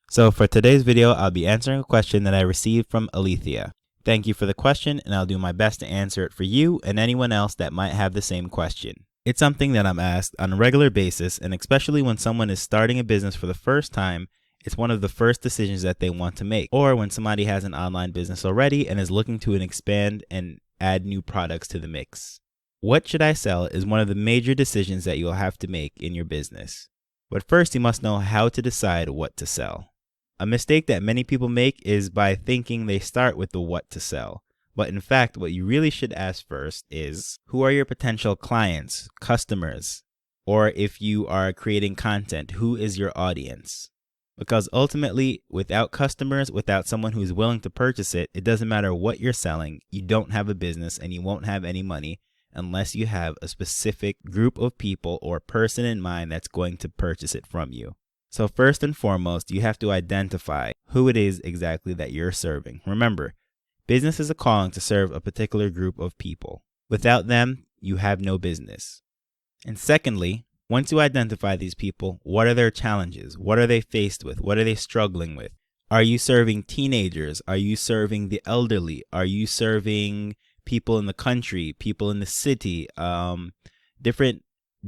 So for today's video, I'll be answering a question that I received from Alethea. Thank you for the question, and I'll do my best to answer it for you and anyone else that might have the same question. It's something that I'm asked on a regular basis, and especially when someone is starting a business for the first time, it's one of the first decisions that they want to make. Or when somebody has an online business already and is looking to expand and add new products to the mix. What should I sell is one of the major decisions that you'll have to make in your business. But first, you must know how to decide what to sell. A mistake that many people make is by thinking they start with the what to sell. But in fact, what you really should ask first is, who are your potential clients, customers? Or if you are creating content, who is your audience? Because ultimately, without customers, without someone who's willing to purchase it, it doesn't matter what you're selling, you don't have a business and you won't have any money unless you have a specific group of people or person in mind that's going to purchase it from you. So first and foremost, you have to identify who it is exactly that you're serving. Remember, business is a calling to serve a particular group of people. Without them, you have no business. And secondly, once you identify these people, what are their challenges? What are they faced with? What are they struggling with? Are you serving teenagers? Are you serving the elderly? Are you serving people in the country, people in the city?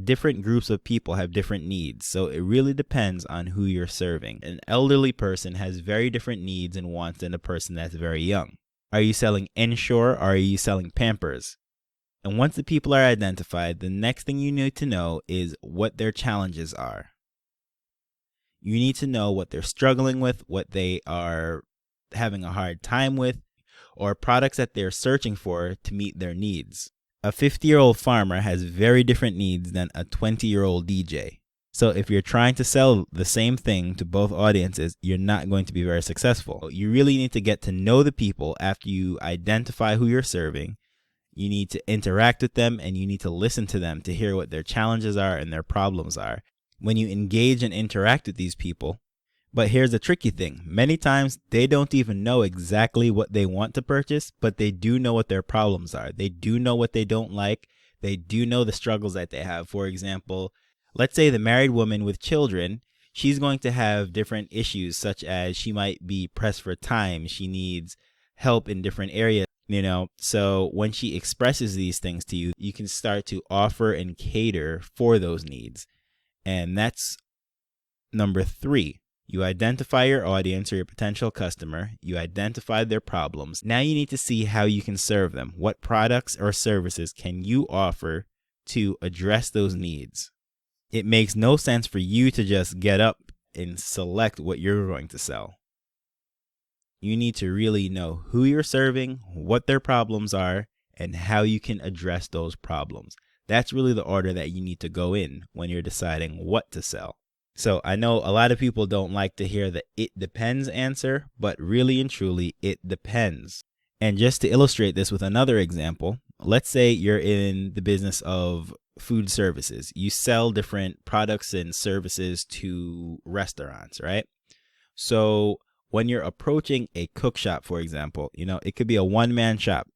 Different groups of people have different needs, so it really depends on who you're serving. An elderly person has very different needs and wants than a person that's very young. Are you selling Ensure or are you selling Pampers? And once the people are identified, the next thing you need to know is what their challenges are. You need to know what they're struggling with, what they are having a hard time with, or products that they're searching for to meet their needs. A 50-year-old farmer has very different needs than a 20-year-old DJ. So if you're trying to sell the same thing to both audiences, you're not going to be very successful. You really need to get to know the people after you identify who you're serving. You need to interact with them and you need to listen to them to hear what their challenges are and their problems are. When you engage and interact with these people, but here's the tricky thing. Many times they don't even know exactly what they want to purchase, but they do know what their problems are. They do know what they don't like. They do know the struggles that they have. For example, let's say the married woman with children, she's going to have different issues, such as she might be pressed for time. She needs help in different areas, So when she expresses these things to you, you can start to offer and cater for those needs. And that's number 3. You identify your audience or your potential customer. You identify their problems. Now you need to see how you can serve them. What products or services can you offer to address those needs? It makes no sense for you to just get up and select what you're going to sell. You need to really know who you're serving, what their problems are, and how you can address those problems. That's really the order that you need to go in when you're deciding what to sell. So I know a lot of people don't like to hear the "it depends" answer, but really and truly, it depends. And just to illustrate this with another example, let's say you're in the business of food services. You sell different products and services to restaurants, right? So when you're approaching a cook shop, for example, it could be a one-man shop.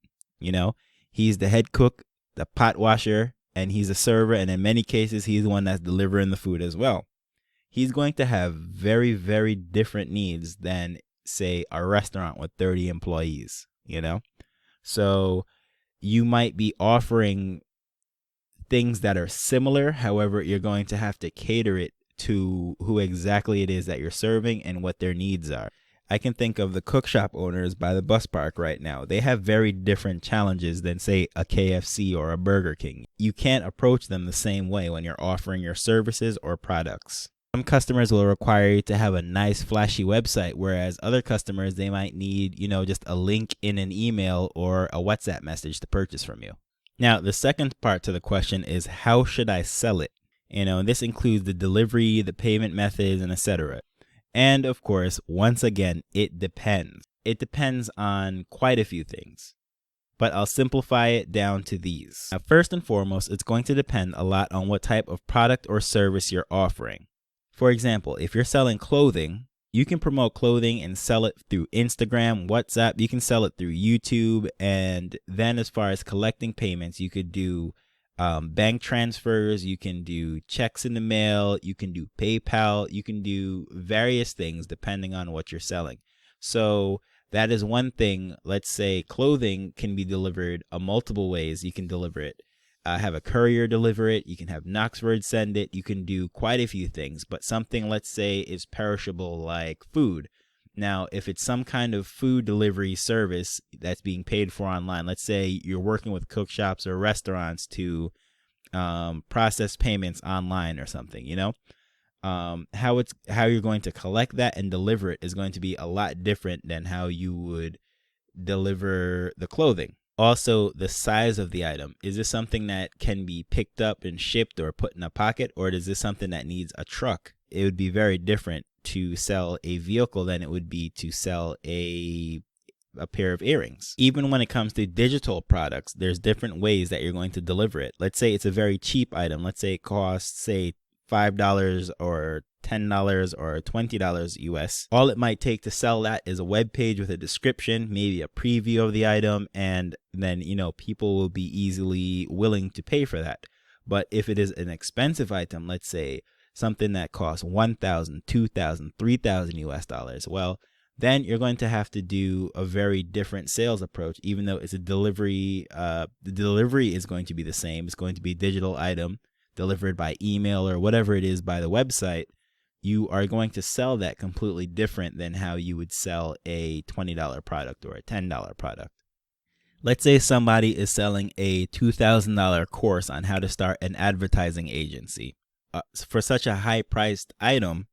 He's the head cook, the pot washer, and he's a server. And in many cases, he's the one that's delivering the food as well. He's going to have very, very different needs than, say, a restaurant with 30 employees, So you might be offering things that are similar. However, you're going to have to cater it to who exactly it is that you're serving and what their needs are. I can think of the cook shop owners by the bus park right now. They have very different challenges than, say, a KFC or a Burger King. You can't approach them the same way when you're offering your services or products. Some customers will require you to have a nice flashy website, whereas other customers, they might need, just a link in an email or a WhatsApp message to purchase from you. Now, the second part to the question is, how should I sell it? This includes the delivery, the payment methods, and etc. And of course, once again, it depends. It depends on quite a few things. But I'll simplify it down to these. Now, first and foremost, it's going to depend a lot on what type of product or service you're offering. For example, if you're selling clothing, you can promote clothing and sell it through Instagram, WhatsApp. You can sell it through YouTube. And then as far as collecting payments, you could do bank transfers, you can do checks in the mail, you can do PayPal, you can do various things depending on what you're selling. So that is one thing. Let's say clothing can be delivered multiple ways. You can deliver it, have a courier deliver it, you can have Knoxford send it, you can do quite a few things. But something, let's say, is perishable like food. Now, if it's some kind of food delivery service that's being paid for online, let's say you're working with cook shops or restaurants to process payments online or something, how you're going to collect that and deliver it is going to be a lot different than how you would deliver the clothing. Also, the size of the item. Is this something that can be picked up and shipped or put in a pocket, or is this something that needs a truck? It would be very different to sell a vehicle than it would be to sell a pair of earrings. Even when it comes to digital products, there's different ways that you're going to deliver it. Let's say it's a very cheap item. Let's say it costs, say, $5 or $10 or $20 US. All it might take to sell that is a web page with a description, maybe a preview of the item, and then, people will be easily willing to pay for that. But if it is an expensive item, let's say something that costs $1,000, $2,000, $3,000 US dollars, well, then you're going to have to do a very different sales approach. Even though it's a delivery, the delivery is going to be the same. It's going to be a digital item delivered by email or whatever it is by the website. You are going to sell that completely different than how you would sell a $20 product or a $10 product. Let's say somebody is selling a $2,000 course on how to start an advertising agency. For such a high-priced item,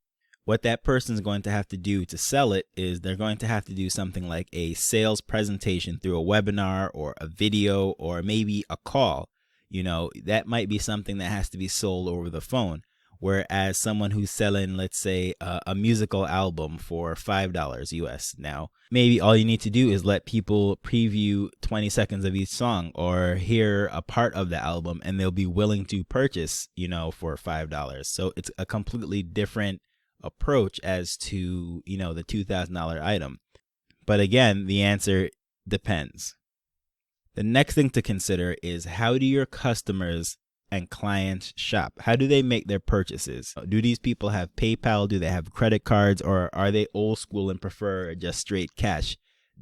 what that person's going to have to do to sell it is they're going to have to do something like a sales presentation through a webinar or a video or maybe a call. That might be something that has to be sold over the phone. Whereas someone who's selling, let's say, a musical album for $5 US. Now, maybe all you need to do is let people preview 20 seconds of each song or hear a part of the album, and they'll be willing to purchase, for $5. So it's a completely different approach as to, the $2,000 item. But again, the answer depends. The next thing to consider is, how do your customers and clients shop? How do they make their purchases? Do these people have PayPal? Do they have credit cards? Or are they old school and prefer just straight cash,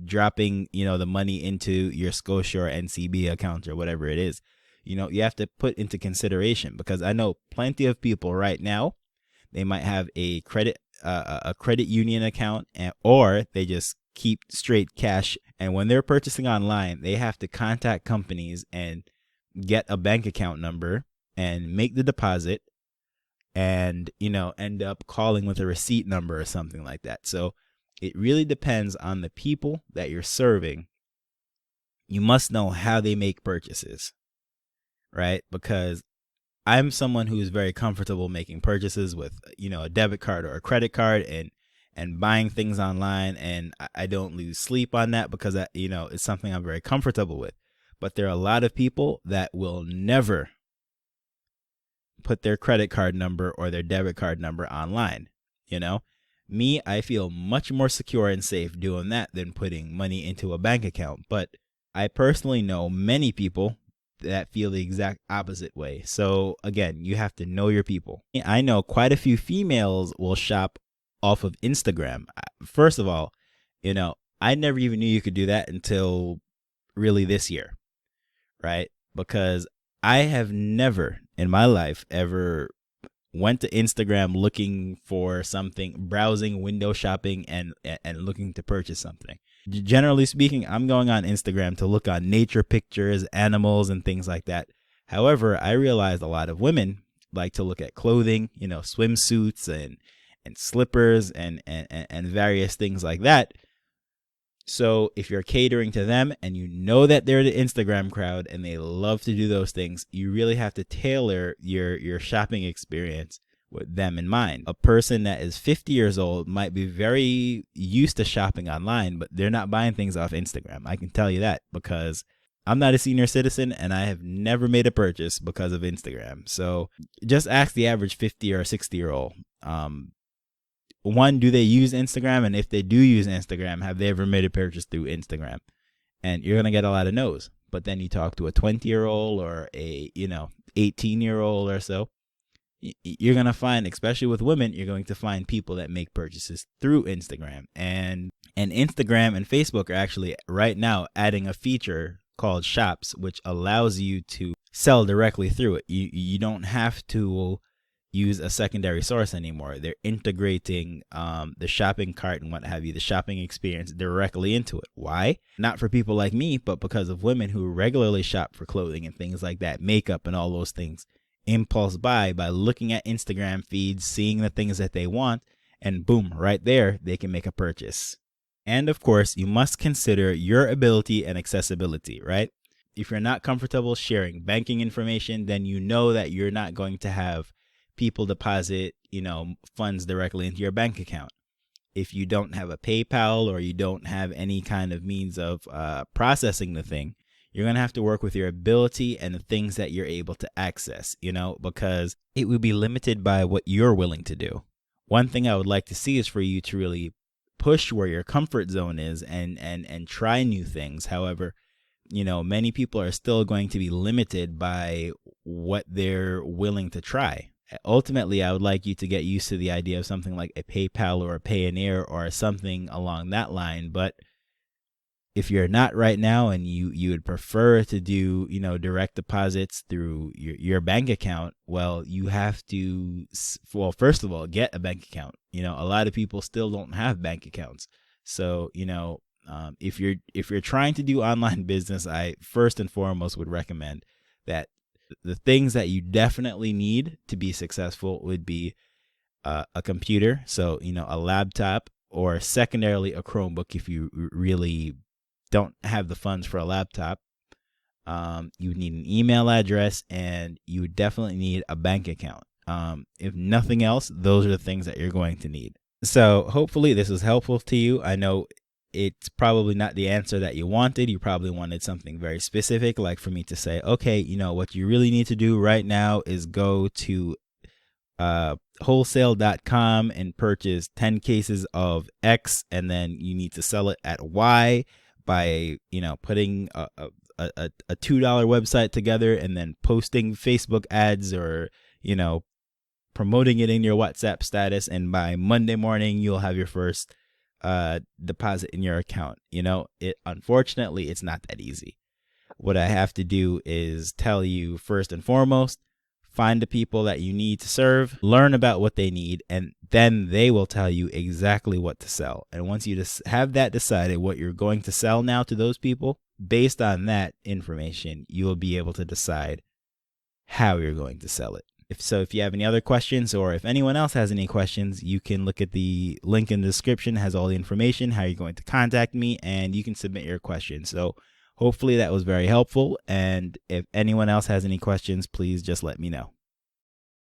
dropping, the money into your Scotia or NCB account or whatever it is? You have to put into consideration, because I know plenty of people right now, they might have a credit union account, or they just keep straight cash. And when they're purchasing online, they have to contact companies and get a bank account number and make the deposit and, end up calling with a receipt number or something like that. So it really depends on the people that you're serving. You must know how they make purchases, right? Because I'm someone who is very comfortable making purchases with, a debit card or a credit card and buying things online. And I don't lose sleep on that because, it's something I'm very comfortable with. But there are a lot of people that will never put their credit card number or their debit card number online. Me, I feel much more secure and safe doing that than putting money into a bank account. But I personally know many people that feel the exact opposite way. So again, you have to know your people. I know quite a few females will shop off of Instagram. First of all, I never even knew you could do that until really this year, right? Because I have never in my life ever went to Instagram looking for something, browsing, window shopping, and looking to purchase something. Generally speaking, I'm going on Instagram to look on nature pictures, animals, and things like that. However, I realized a lot of women like to look at clothing, swimsuits and slippers and various things like that. So if you're catering to them and you know that they're the Instagram crowd and they love to do those things, you really have to tailor your shopping experience with them in mind. A person that is 50 years old might be very used to shopping online, but they're not buying things off Instagram. I can tell you that because I'm not a senior citizen and I have never made a purchase because of Instagram. So just ask the average 50 or 60-year-old. One, do they use Instagram? And if they do use Instagram, have they ever made a purchase through Instagram? And you're going to get a lot of no's But then you talk to a 20-year-old or a 18-year-old or so, you're going to find, especially with women, you're going to find people that make purchases through Instagram. And Instagram and Facebook are actually right now adding a feature called Shops, which allows you to sell directly through it. You don't have to use a secondary source anymore. They're integrating the shopping cart and what have you, the shopping experience directly into it. Why? Not for people like me, but because of women who regularly shop for clothing and things like that, makeup and all those things. Impulse buy by looking at Instagram feeds, seeing the things that they want, and boom, right there, they can make a purchase. And of course, you must consider your ability and accessibility, right? If you're not comfortable sharing banking information, then you know that you're not going to have people deposit, funds directly into your bank account. If you don't have a PayPal or you don't have any kind of means of processing the thing, you're going to have to work with your ability and the things that you're able to access, because it will be limited by what you're willing to do. One thing I would like to see is for you to really push where your comfort zone is and try new things. However, many people are still going to be limited by what they're willing to try. Ultimately, I would like you to get used to the idea of something like a PayPal or a Payoneer or something along that line. But if you're not right now and you would prefer to do, direct deposits through your bank account, well, you have to, first of all, get a bank account. A lot of people still don't have bank accounts. So, if you're trying to do online business, I first and foremost would recommend that the things that you definitely need to be successful would be a computer. So, a laptop, or secondarily a Chromebook if you really don't have the funds for a laptop. You would need an email address, and you would definitely need a bank account. If nothing else, those are the things that you're going to need. So hopefully this was helpful to you. I know it's probably not the answer that you wanted. You probably wanted something very specific, like for me to say, okay, what you really need to do right now is go to wholesale.com and purchase 10 cases of X, and then you need to sell it at Y by putting a $2 website together and then posting Facebook ads or promoting it in your WhatsApp status, and by Monday morning you'll have your first deposit in your account. Unfortunately, it's not that easy. What I have to do is tell you, first and foremost, find the people that you need to serve, learn about what they need, and then they will tell you exactly what to sell. And once you just have that decided, what you're going to sell now to those people, based on that information, you will be able to decide how you're going to sell it. If you have any other questions, or if anyone else has any questions, you can look at the link in the description. It has all the information, how you're going to contact me, and you can submit your questions. So hopefully that was very helpful. And if anyone else has any questions, please just let me know.